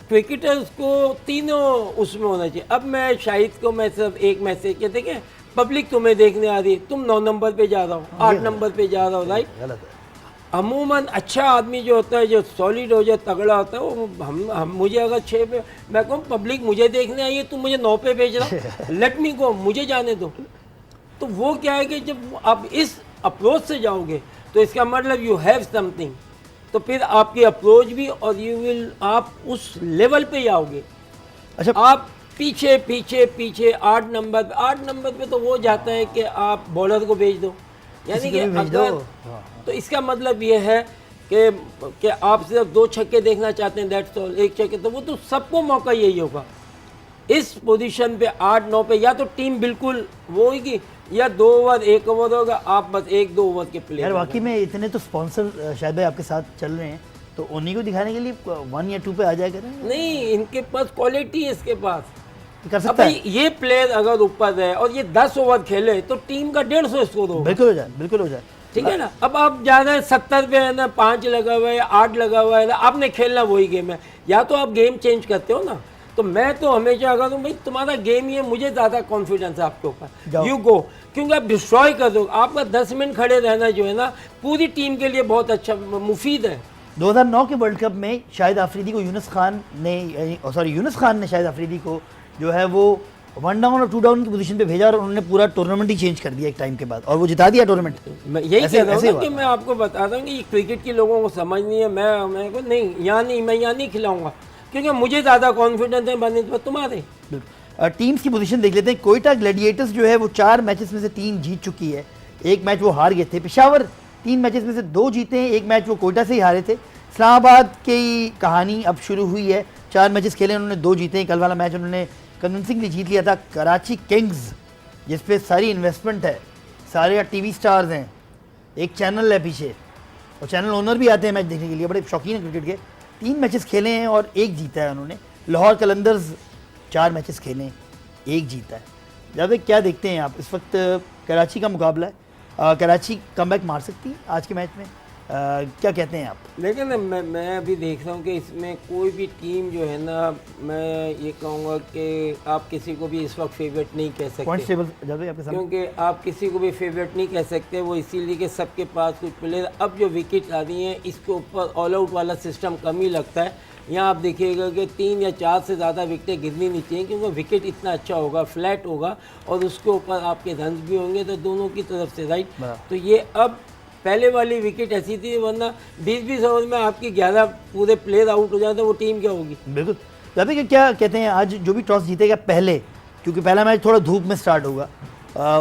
क्रिकेटर्स को तीनों उसमें होना चाहिए। अब मैं शाहिद को मैं सिर्फ एक मैसेज के देखें, पब्लिक तुम्हें देखने आ रही है, तुम 9 नंबर पे जा रहा हो, 8 नंबर पे जा रहा हो, राइट। गलत है। अमूमन अच्छा आदमी जो होता है, जो सॉलिड हो जाए, तगड़ा होता है, वो हम मुझे अगर 6 पे, मैं कहूँ पब्लिक मुझे देखने आई है, तुम मुझे 9 पे भेज रहा, लेट मी गो, मुझे जाने दो। तो वो क्या है कि जब आप इस अप्रोच से जाओगे तो इसका मतलब यू हैव समथिंग, तो फिर आपकी अप्रोच भी, और यू विल, आप उस लेवल पे ही आओगे। अच्छा, आप पीछे पीछे पीछे 8 नंबर पे तो वो जाता है कि आप बॉलर को भेज दो, यानी कि अगर, तो इसका मतलब ये है कि आप सिर्फ 2 छक्के देखना चाहते हैं, दैट्स ऑल, 1 छक्के, तो वो तो सबको मौका यही होगा। इस पोजीशन पे 8-9 पे या तो टीम बिल्कुल वो होगी, या 2 ओवर 1 ओवर होगा, आप बस 1-2 ओवर के प्लेयर। यार वाकई में इतने तो स्पॉन्सर शायद भाई आपके साथ चल रहे हैं, तो उन्हीं को दिखाने के लिए 1 या 2 पे आ जाया करें। नहीं, इनके पास क्वालिटी है, इसके पास कर अब सकता है। भाई ये प्लेयर अगर ऊपर है और ये 10 ओवर खेले तो टीम का 150 स्कोर होगा, बिल्कुल हो जाए, बिल्कुल हो जाए। ठीक है ना। अब आप जा रहे हैं 70 पे है ना, 5 लगा हुआ है, 8 लगा हुआ है ना, आपने खेलना वही गेम है, या तो आप गेम चेंज करते हो ना। तो मैं तो हमेशा अगर हूँ भाई तुम्हारा गेम ही है, मुझे ज़्यादा कॉन्फिडेंस है आपके ऊपर, यू गो, क्योंकि आप डिस्ट्रॉय कर दो। आपका 10 मिनट खड़े रहना जो है ना, पूरी टीम के लिए बहुत अच्छा मुफीद है। 2009 के वर्ल्ड कप में शाहिद आफरीदी को यूनुस खान ने शाहिद आफरीदी को जो है वो 1 डाउन और 2 डाउन की पोजीशन पे भेजा, और उन्होंने पूरा टूर्नामेंट ही चेंज कर दिया एक टाइम के बाद, और वो जिता दिया टूर्नामेंट। मैं यही कह रहा हूँ कि मैं आपको बता रहा हूँ कि क्रिकेट के लोगों को समझ नहीं है। मैं को नहीं, मैं यहाँ नहीं खिलाऊंगा, क्योंकि मुझे ज़्यादा कॉन्फिडेंस है बने तुम्हारे। टीम्स की पोजीशन देख लेते हैं। कोयटा ग्लैडिएटर्स जो है वो 4 मैचेस में से 3 जीत चुकी है, 1 मैच वो हार गए थे। पेशावर 3 मैचेस में से 2 जीते हैं, 1 मैच वो कोयटा से ही हारे थे। इस्लामाबाद की कहानी अब शुरू हुई है, 4 मैचेस खेले, उन्होंने 2 जीते हैं। कल वाला मैच उन्होंने कन्विंसिंगली जीत लिया था। कराची किंग्स जिस पे सारी इन्वेस्टमेंट है, सारे टीवी स्टार्स हैं, एक चैनल है पीछे, और चैनल ओनर भी आते हैं मैच देखने के लिए, बड़े शौकीन है क्रिकेट के। 3 मैचेस खेले हैं और 1 जीता है उन्होंने। लाहौर कलंदर्स 4 मैचेस खेले हैं, 1 जीता है। जब क्या देखते हैं आप, इस वक्त कराची का मुकाबला है, कराची कमबैक मार सकती है आज के मैच में, क्या कहते हैं आप? लेकिन मैं अभी देख रहा हूँ कि इसमें कोई भी टीम जो है ना, मैं ये कहूँगा कि आप किसी को भी इस वक्त फेवरेट नहीं कह सकते, पॉइंट्स टेबल आपके सामने, क्योंकि आप किसी को भी फेवरेट नहीं कह सकते। वो इसीलिए कि सबके पास कुछ प्लेयर, अब जो विकेट आ रही हैं इसके ऊपर ऑल आउट वाला सिस्टम कम ही लगता है। यहाँ आप देखिएगा कि 3 या 4 से ज़्यादा विकेटें गिरनी नहीं चाहिए, क्योंकि विकेट इतना अच्छा होगा, फ्लैट होगा, और उसके ऊपर आपके रन भी होंगे, तो दोनों की तरफ से, राइट। तो ये अब पहले वाली विकेट ऐसी थी, वरना 20-20 ओवर में आपकी 11 पूरे प्लेयर आउट हो जाते, वो टीम क्या होगी। बिल्कुल। जाते कि क्या कहते हैं, आज जो भी टॉस जीतेगा पहले, क्योंकि पहला मैच थोड़ा धूप में स्टार्ट होगा,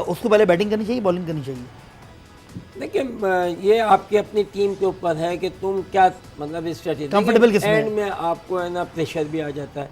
उसको पहले बैटिंग करनी चाहिए, बॉलिंग करनी चाहिए? देखिए, ये आपकी अपनी टीम के ऊपर है कि तुम क्या मतलब स्ट्रेटजी, कंफर्टेबल किसमें एंड में आपको है ना प्रेशर भी आ जाता है।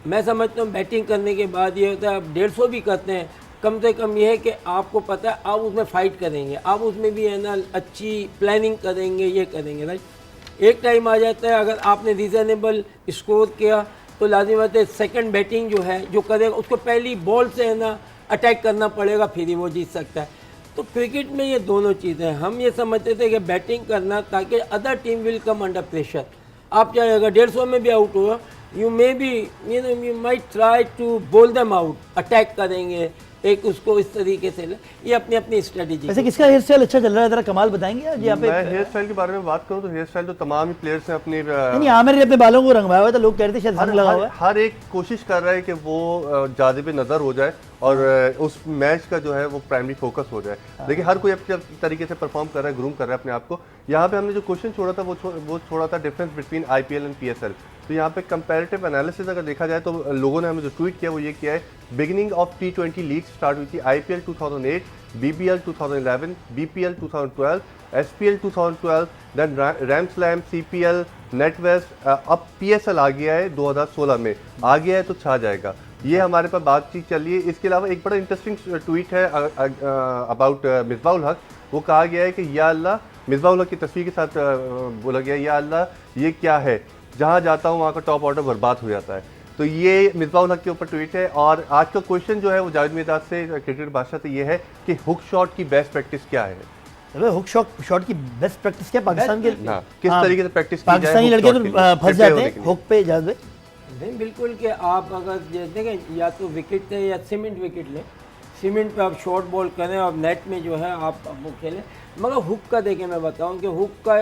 मैं समझता हूँ बैटिंग करने के बाद ये होता है, आप 150 भी करते हैं, कम से कम ये है कि आपको पता है आप उसमें फाइट करेंगे, आप उसमें भी है ना अच्छी प्लानिंग करेंगे, ये करेंगे, राइट। एक टाइम आ जाता है अगर आपने रीज़नेबल स्कोर किया तो लाजिम बात है सेकंड बैटिंग जो है जो करेगा उसको पहली बॉल से है ना अटैक करना पड़ेगा, फिर ही वो जीत सकता है। तो क्रिकेट में ये दोनों चीज़ें, हम ये समझते थे कि बैटिंग करना ताकि other team will come under pressure. आप चाहे अगर 150 में भी आउट हुआ, you maybe you might try to bowl them out, attack करेंगे एक उसको इस तरीके से, ये अपनी अपनी स्ट्रेटेजी। वैसे किसका हेयर स्टाइल अच्छा चल रहा है, जरा कमाल बताएंगे आज यहाँ पे? मैं हेयर स्टाइल के बारे में बात करूँ तो हेयर स्टाइल तो तमाम ही प्लेयर्स हैं अपनी, नहीं आमिर ने अपने बालों को रंगवाया हुआ था, लोग कह रहे थे शायद रंग लगा हुआ है। हर एक कोशिश कर रहा है कि वो जाज़िब नज़र हो जाए और उस मैच का जो है वो प्राइमरी फोकस हो जाए। देखिए हर कोई अपने तरीके से परफॉर्म कर रहा है, ग्रूम कर रहा है अपने आप को। यहाँ पे हमने जो क्वेश्चन छोड़ा था वो छोड़ा था difference between IPL and PSL। तो यहाँ पे कंपैरेटिव एनालिसिस अगर देखा जाए तो लोगों ने हमें जो ट्वीट किया वो ये किया है, beginning of T20 league start हुई थी IPL 2008, BBL 2011, BPL 2012, SPL 2012, then Ram Slam, CPL, NatWest, अब PSL आ गया है 2016 में, आ गया है तो छा जाएगा। ये हमारे पास बातचीत चल रही है। इसके अलावा एक बड़ा इंटरेस्टिंग ट्वीट है अबाउट मिसबाहुल हक। वो कहा गया है कि या अल्लाह, मिसबाहुल हक की तस्वीर के साथ बोला गया, या अल्लाह ये क्या है, जहाँ जाता हूँ वहाँ का टॉप ऑर्डर बर्बाद हो जाता है। तो ये मिसबाह उल हक के ऊपर ट्वीट है। और आज का क्वेश्चन जो है वो जावेद मिर्जा से क्रिकेट बादशाह से ये है कि हुक शॉट की बेस्ट प्रैक्टिस क्या है? हुक शॉट की बेस्ट प्रैक्टिस क्या पाकिस्तान के किस तरीके से प्रैक्टिस की जाए? पाकिस्तानी लड़के तो फंस जाते हैं हुक पे जाते। नहीं बिल्कुल कि आप अगर देखें या तो विकेट है या सीमेंट विकेट लें, सीमेंट पे आप शॉर्ट बॉल करें और नेट में जो है आप वो खेलें। मगर हुक का देखें मैं बताऊं कि हुक का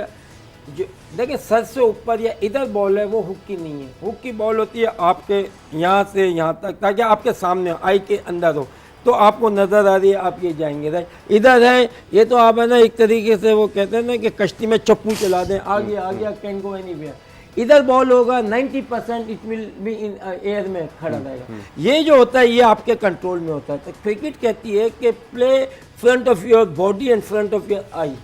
जो देखें सर से ऊपर या इधर बॉल है वो हुक की नहीं है। हुक की बॉल होती है आपके यहाँ से यहाँ तक, ताकि आपके सामने आई के अंदर हो तो आपको नज़र आ रही है आप ये जाएंगे। राइट इधर है ये तो आप है ना एक तरीके से वो कहते हैं ना कि कश्ती में चप्पू चला दें, आ गया कैन गो एनीवेयर। इधर बॉल होगा 90% it will be in air में खड़ा रहेगा। ये जो होता है ये आपके कंट्रोल में होता है। तो क्रिकेट कहती है कि play front of your body and front of your eye.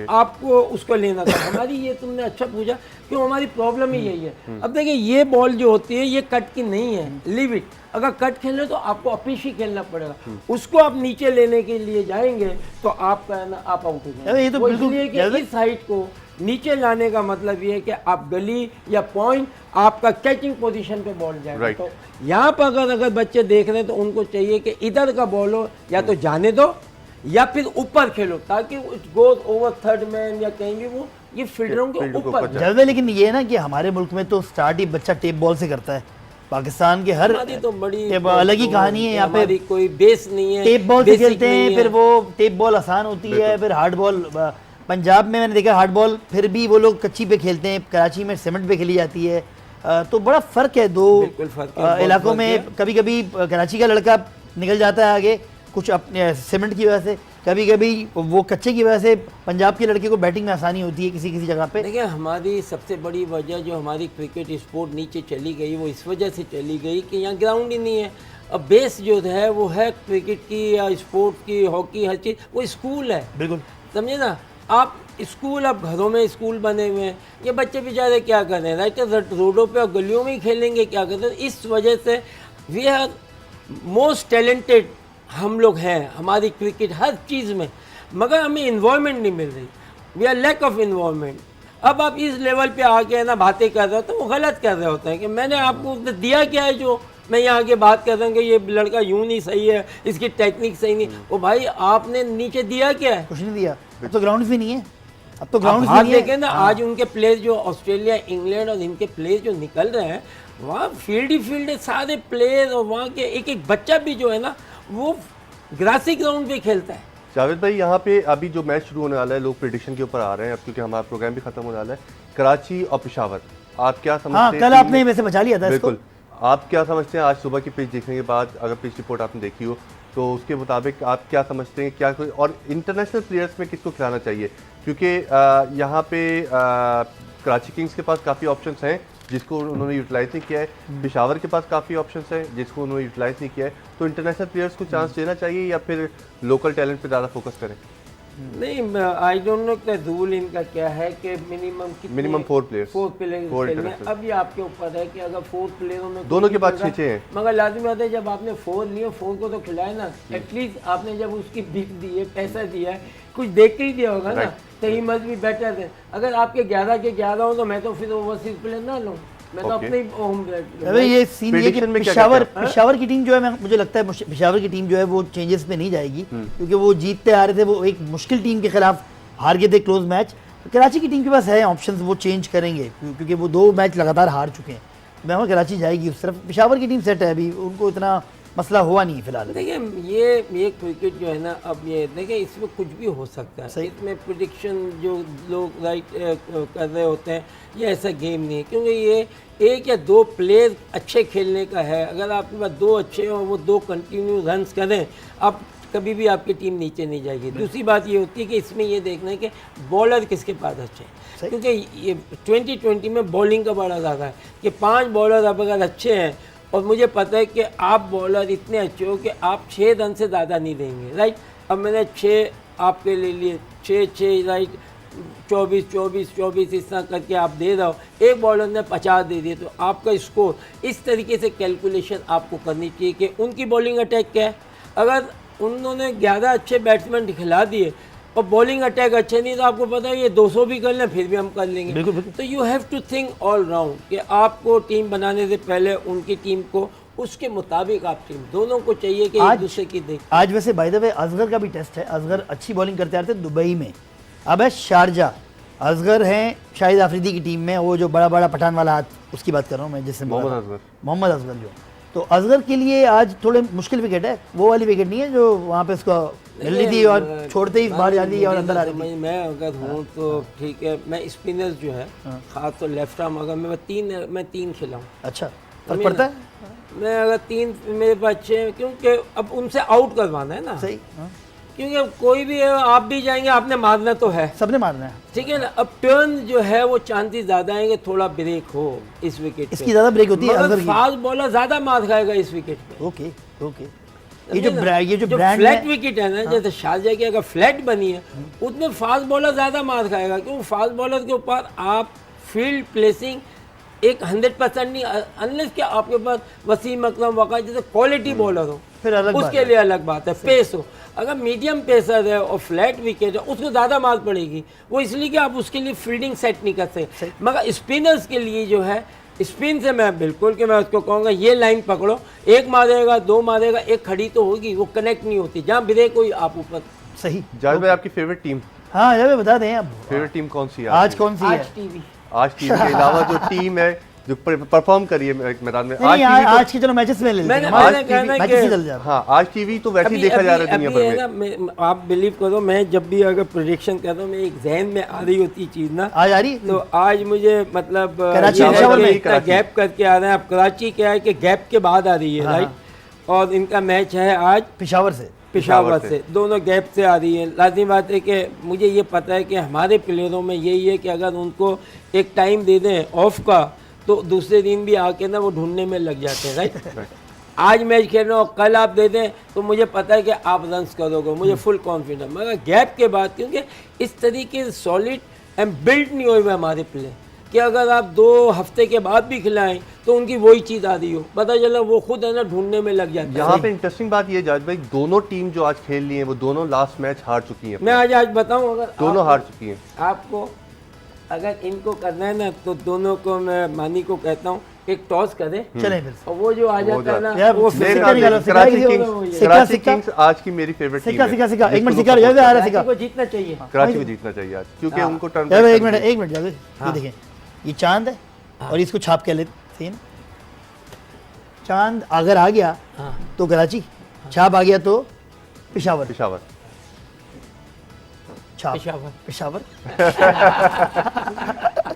आपको उसको लेना था। हमारी ये तुमने अच्छा पूछा क्यों, हमारी प्रॉब्लम ही यही है। अब देखिए ये बॉल जो होती है ये कट की नहीं है, लीव इट। अगर कट खेलने तो आपको अपीश ही खेलना पड़ेगा। उसको आप नीचे लेने के लिए जाएंगे तो आपका है ना आप आउट हो जाएंगे। ये तो बिल्कुल इस हाइट को नीचे लाने का मतलब ये है कि आप गली या पॉइंट आपका कैचिंग पोजीशन पे बॉल जाएगा। तो यहाँ पर अगर बच्चे देख रहे हैं तो उनको चाहिए कि इधर का बॉल हो या तो जाने दो या फिर ऊपर खेलो ताकि गोज ओवर थर्ड मैन या कहीं भी वो ये फील्डरों के ऊपर जाए। लेकिन ये ना कि हमारे मुल्क में तो स्टार्ट ही बच्चा टेप बॉल से करता है। पाकिस्तान के हर तो बड़ी अलग ही कहानी है। यहाँ पे कोई बेस नहीं है, टेप बॉल से खेलते हैं, फिर वो टेप बॉल आसान होती है, फिर हार्ड बॉल। पंजाब में मैंने देखा हार्ड बॉल फिर भी वो लोग कच्ची पे खेलते हैं, कराची में सीमेंट पे खेली जाती है। तो बड़ा फ़र्क है दो इलाकों में। कभी कभी कराची का लड़का निकल जाता है आगे कुछ अपने सीमेंट की वजह से, कभी कभी वो कच्चे की वजह से पंजाब के लड़के को बैटिंग में आसानी होती है किसी किसी जगह पे। देखिए हमारी सबसे बड़ी वजह जो हमारी क्रिकेट स्पोर्ट नीचे चली गई वो इस वजह से चली गई कि यहाँ ग्राउंड ही नहीं है। अब बेस जो है वो है क्रिकेट की या स्पोर्ट की, हॉकी, हर चीज़ वो स्कूल है। बिल्कुल समझे ना आप, स्कूल अब घरों में स्कूल बने हुए हैं, ये बच्चे बेचारे क्या कर रहे हैं? राइट रोडों पे और गलियों में ही खेलेंगे, क्या करते हैं? इस वजह से वी आर मोस्ट टैलेंटेड हम लोग हैं हमारी क्रिकेट हर चीज़ में, मगर हमें इन्वॉल्वमेंट नहीं मिल रही। We are lack of involvement. अब आप इस लेवल पे आके ना बातें कर रहे हो तो वो गलत कर रहे होते हैं कि मैंने आपको दिया क्या है जो मैं यहाँ आके बात कर रहा हूँ कि ये लड़का यूँ नहीं सही है, इसकी टेक्निक सही नहीं। वो भाई आपने नीचे दिया क्या है? कुछ नहीं दिया। अब तो ग्राउंड भी नहीं है, अब तो ग्राउंड आप देखें ना आज उनके प्लेयर जो ऑस्ट्रेलिया, इंग्लैंड और इनके प्लेयर जो निकल रहे हैं वहाँ फील्ड ही फील्ड है, सारे प्लेयर और वहाँ के एक एक बच्चा भी जो है ना वो ग्रासी ग्राउंड पे खेलता है। जावेद भाई यहाँ पे अभी जो मैच शुरू होने वाला है लोग प्रेडिक्शन के ऊपर आ रहे हैं अब क्योंकि हमारा प्रोग्राम भी खत्म होने वाला है। कराची और पेशावर, आप क्या समझते हैं? कल आपने वैसे बचा लिया था बिल्कुल, आप क्या समझते हैं आज सुबह की पिच देखने के बाद, अगर पिच रिपोर्ट आपने देखी हो तो उसके मुताबिक आप क्या समझते हैं क्या कोई और इंटरनेशनल प्लेयर्स में किसको खिलाना चाहिए? क्योंकि यहाँ पे कराची किंग्स के पास काफ़ी ऑप्शंस हैं जिसको उन्होंने यूटिलाइज नहीं किया है, पेशावर के पास काफ़ी ऑप्शंस हैं जिसको उन्होंने यूटिलाइज नहीं किया है। तो इंटरनेशनल प्लेयर्स को चांस देना चाहिए या फिर लोकल टैलेंट पे ज़्यादा फोकस करें? नहीं, आई डोंट नो कि रूल इनका क्या है कि मिनिमम 4 प्लेयर्स। अब ये आपके ऊपर है कि अगर 4 प्लेयरों में दोनों के पास 6 हैं, मगर लाजमी बात है जब आपने 4 लिए 4 को तो खिलाए ना, एटलीस्ट आपने जब उसकी बिक दी है, पैसा दिया है, कुछ देख के ही दिया होगा ना, तो ही मस्ट बी बेटर है। अगर आपके 11 के 11 हो तो मैं तो फिर ओवरसीज प्लेयर ना लूँ, मैं तो अपने अबे ये सीन ये कि पेशावर की टीम जो है मुझे लगता है पेशावर की टीम जो है वो चेंजेस पे नहीं जाएगी क्योंकि वो जीतते आ रहे थे, वो एक मुश्किल टीम के खिलाफ हार गए थे क्लोज मैच। कराची की टीम के पास है ऑप्शंस, वो चेंज करेंगे क्योंकि वो 2 मैच लगातार हार चुके हैं। मैं वहाँ कराची जाएगी उस तरफ। पेशावर की टीम सेट है, अभी उनको इतना मसला हुआ नहीं फिलहाल। देखिए ये क्रिकेट जो है ना, अब ये देखिए इसमें कुछ भी हो सकता है, इसमें प्रेडिक्शन जो लोग राइट कर रहे होते हैं ये ऐसा गेम नहीं है क्योंकि ये 1 या 2 प्लेयर अच्छे खेलने का है। अगर आपके पास 2 अच्छे और वो 2 कंटिन्यू रन्स करें आप कभी भी आपकी टीम नीचे नहीं जाएगी। दूसरी बात ये होती है कि इसमें ये देखना है कि बॉलर किसके पास अच्छे हैं, क्योंकि ये 2020 में बॉलिंग का बड़ा ज़्यादा है कि 5 बॉलर अब अगर अच्छे हैं और मुझे पता है कि आप बॉलर इतने अच्छे हो कि आप 6 रन से ज़्यादा नहीं देंगे, राइट। अब मैंने 6 आपके ले लिए, 6 राइट, 24 इस तरह करके आप दे रहे हो, एक बॉलर ने 50 दे दिए, तो आपका स्कोर इस तरीके से कैलकुलेशन आपको करनी चाहिए कि उनकी बॉलिंग अटैक क्या है। अगर उन्होंने 11 अच्छे बैट्समैन खिला दिए और बॉलिंग अटैक अच्छे नहीं, तो आपको पता है ये 200 भी कर लें फिर भी हम कर लेंगे। बिल्कुल, बिल्कुल। तो you have to think all round कि आपको टीम बनाने से पहले उनकी टीम को उसके मुताबिक आप टीम दोनों को चाहिए कि एक दूसरे की देख। आज वैसे बाय द वे असगर का भी टेस्ट है। असगर अच्छी बॉलिंग करते आ रहे थे दुबई में, अब है शारजा। असगर हैं शाहिद आफरीदी की टीम में, वो जो बड़ा बड़ा पठान वाला हाथ उसकी बात कर रहा हूँ मैं, जिससे मोहम्मद असगर जो। तो असगर के लिए आज थोड़े मुश्किल विकेट है, वो वाली विकेट नहीं है जो वहाँ पे उसको मिल रही थी और छोड़ते ही बाहर जाती है और अंदर आ रही थी। मैं अगर हूँ तो ठीक है, मैं स्पिनर्स जो है खास तो लेफ्ट आर्म अगर मैं तीन खिलाऊँ। अच्छा, फर्क पड़ता है? मैं अगर 3 मेरे पास अच्छे हैं, क्योंकि अब उनसे आउट करवाना है ना। सही। क्योंकि कोई भी है, आप भी जाएंगे, आपने मारना तो है, सबने मारना है, ठीक है ना। अब टर्न जो है वो चांसेस ज्यादा है कि थोड़ा ब्रेक हो इस विकेट पे। इसकी ज्यादा ब्रेक होती है असगर की। फास्ट बॉलर ज्यादा मार खाएगा इस विकेट पे। Okay okay. ये जो ब्रांड फ्लैट विकेट है ना, जैसे शारजा की अगर फ्लैट बनी है उतने फास्ट बॉलर ज्यादा मार खाएगा, क्योंकि फास्ट बॉलर के ऊपर आप फील्ड प्लेसिंग एक 100% नहीं, अनलेस कि आपके पास वसीम अकरम वक़ा जैसे क्वालिटी बॉलर हो, फिर अलग उसके लिए अलग बात है। पेस हो, अगर मीडियम पेसर है और फ्लैट विकेट है उसको ज़्यादा मार पड़ेगी, वो इसलिए कि आप उसके लिए फील्डिंग सेट नहीं कर सकते। मगर स्पिनर्स के लिए जो है, स्पिन से मैं बिल्कुल कि मैं उसको कहूँगा ये लाइन पकड़ो, एक मारेगा, 2 मारेगा, एक खड़ी तो होगी, वो कनेक्ट नहीं होती, जहाँ ब्रेक हुई आप ऊपर। सही। जावेद भाई आपकी फेवरेट टीम? हाँ जावेद बता दें आप, फेवरेट टीम कौन सी है आज कौन सी है? आज टीम के अलावा जो टीम है जो परफॉर्म करी है मैदान में, आज की चलो मैचेस में ले लेते हैं। हाँ, आज टीवी तो वैसे ही देखा जा रहा है दुनिया भर में। आप बिलीव करो, मैं जब भी अगर प्रेडिक्शन करता हूँ, मैं एक जहन में आ रही होती चीज ना, आज आ रही तो आज मुझे मतलब कराची गैप करके आ रहे हैं। अब कराची क्या है कि गैप के बाद आ रही है, राइट, और इनका मैच है आज पेशावर से, दोनों गैप से आ रही है। लाजिम बात है कि मुझे ये पता है कि हमारे प्लेयरों में यही है कि अगर उनको एक टाइम दे दें ऑफ का, तो दूसरे दिन भी आके ना वो ढूंढने में लग जाते हैं, राइट। आज मैच खेल रहे हो, कल आप दे दें तो मुझे पता है कि आप रन्स करोगे, मुझे फुल कॉन्फिडेंस। मगर गैप के बाद क्योंकि इस तरीके से सॉलिड एंड बिल्ड नहीं हुए हमारे प्लेयर कि अगर आप 2 हफ्ते के बाद भी खिलाएं तो उनकी वही चीज़ आ रही हो, पता चला वो खुद है ना ढूंढने में लग जाते हैं। यहाँ पे इंटरेस्टिंग बात ये जावेद भाई, दोनों टीम जो आज खेल रही है वो दोनों लास्ट मैच हार चुकी हैं। मैं आज बताऊँ, अगर दोनों हार चुकी हैं। आपको अगर इनको करना है ना, तो दोनों को मैं मानी को कहता हूँ एक टॉस करें, चलें फिर। और वो जो आ जाता है ना, वो कराची किंग्स आज की मेरी फेवरेट टीम है। सिक्का एक मिनट, सिक्का याद आ रहा है, सिक्का को जीतना चाहिए, कराची को जीतना चाहिए आज, क्योंकि उनको टर्न एक मिनट याद, ये देखें, ये चांद है और इसको छाप के लेते हैं। चांद अगर आ गया तो कराची, छाप आ गया तो पेशावर। पेशावर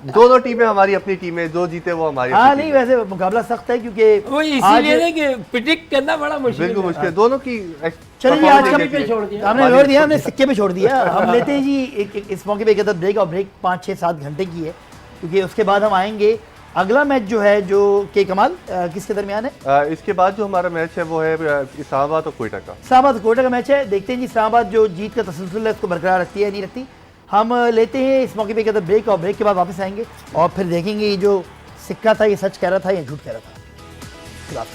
दोनों टीमें हमारी अपनी टीमें, जो जीते वो हमारी। हाँ नहीं, वैसे मुकाबला सख्त है क्योंकि वो इसीलिए ना कि प्रेडिक्ट करना बड़ा मुश्किल, बिल्कुल मुश्किल दोनों की। चलिए आज का हमने छोड़ दिया, हमने सिक्के पे छोड़ दिया। हम लेते हैं जी इस मौके पे कहता ब्रेक, और ब्रेक 5, 6, 7 घंटे की है, क्योंकि उसके बाद हम आएंगे। अगला मैच जो है जो के कमाल किसके दरमियान है? इसके बाद जो हमारा मैच है वो है इस्लामाबाद और कोयटा का। इस्लामाबाद कोयटा का मैच है, देखते हैं जी इस्लामाबाद जो जीत का तसलसल है उसको बरकरार रखती है नहीं रखती। हम लेते हैं इस मौके पे कहते ब्रेक, और ब्रेक के बाद वापस आएंगे और फिर देखेंगे ये जो सिक्का था ये सच कह रहा था या झूठ कह रहा था।